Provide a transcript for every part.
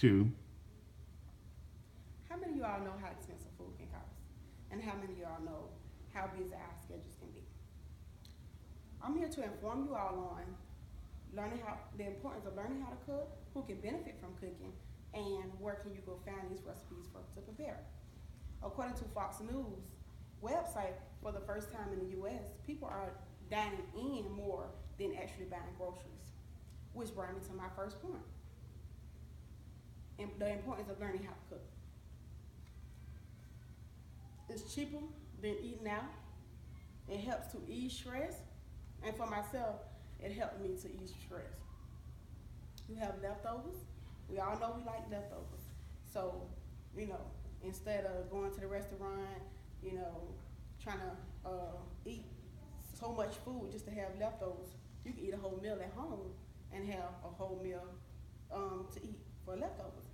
to How many of you all know how expensive food can cost? And how many of you all know how busy our schedules can be? I'm here to inform you all on the importance of learning how to cook, who can benefit from cooking, and where can you go find these recipes to prepare. According to Fox News website, for the first time in the U.S., people are dining in more than actually buying groceries, which brings me to my first point, and the importance of learning how to cook. It's cheaper than eating out. It helps to ease stress, and for myself, it helped me to ease stress. You have leftovers. We all know we like leftovers. So, instead of going to the restaurant, trying to eat so much food just to have leftovers, you can eat a whole meal at home and have a whole meal to eat for leftovers.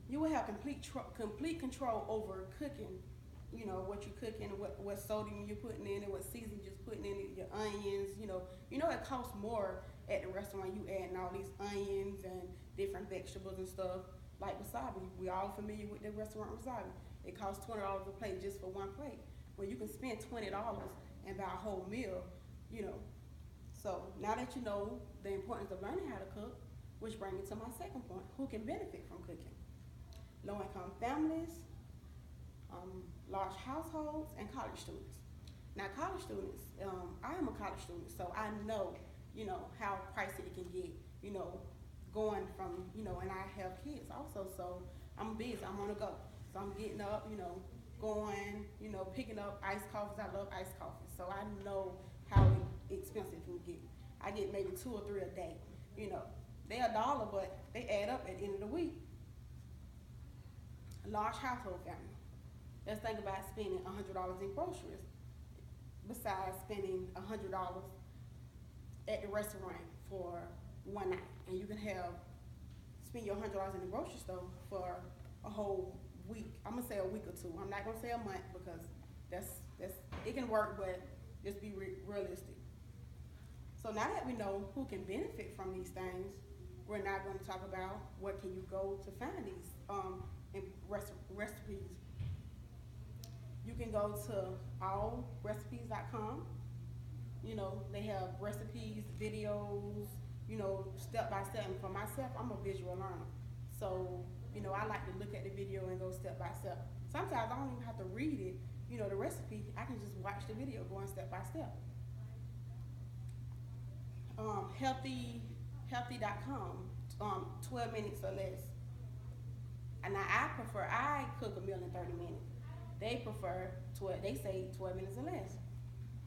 You will have complete control over cooking. What you're cooking, what sodium you're putting in it, what seasoning you're putting in it, your onions. It costs more at the restaurant. You adding all these onions and different vegetables and stuff. Like wasabi, we all familiar with the restaurant wasabi. It costs $20 a plate just for one plate. Well, you can spend $20 and buy a whole meal. So now that you know the importance of learning how to cook, which brings me to my second point: who can benefit from cooking? Low-income families, large households, and college students. Now, college students, I am a college student, so I know, how pricey it can get, going from, and I have kids also, so I'm busy, I'm on the go. So I'm getting up, going, picking up iced coffees. I love iced coffees, so I know how expensive it can get. I get maybe 2 or 3 a day, They're $1, but they add up at the end of the week. A large household family. Let's think about spending $100 in groceries, besides spending $100 at the restaurant for one night, and you can spend your $100 in the grocery store for a whole week. I'm gonna say a week or 2. I'm not gonna say a month because that's it can work, but just be realistic. So now that we know who can benefit from these things, we're now going to talk about where can you go to find these recipes. You can go to allrecipes.com. They have recipes, videos, step by step. And for myself, I'm a visual learner. So, I like to look at the video and go step by step. Sometimes I don't even have to read it, the recipe. I can just watch the video going step by step. Healthy.com, 12 minutes or less. And I cook a meal in 30 minutes. They prefer 12, they say 12 minutes or less.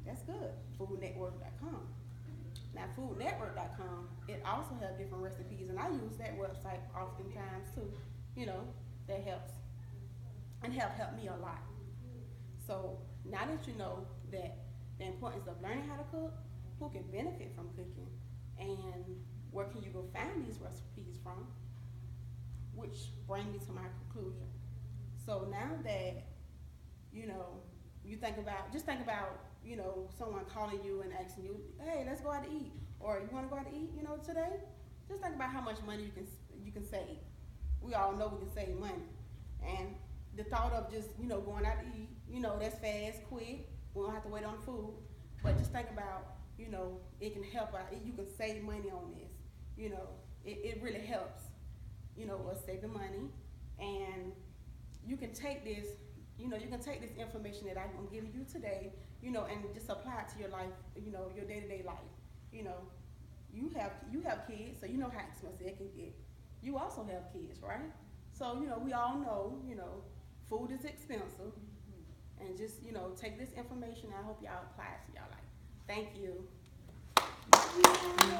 That's good. Foodnetwork.com. Now, foodnetwork.com, it also has different recipes, and I use that website oftentimes too. That helps and have helped me a lot. So now that you know that the importance of learning how to cook, who can benefit from cooking, and where can you go find these recipes from, which brings me to my conclusion. So now that you think about someone calling you and asking you, hey, let's go out to eat, or you want to go out to eat, today. Just think about how much money you can save. We all know we can save money, and the thought of just going out to eat, that's fast, quick. We don't have to wait on food, but just think about it can help out. You can save money on this. It really helps. Us saving money, and you can take this. You can take this information that I'm giving you today, and just apply it to your life, your day-to-day life. You have kids, so you know how expensive it can get. You also have kids, right? So, we all know, food is expensive. And just, take this information. I hope y'all apply it to y'all life. Thank you.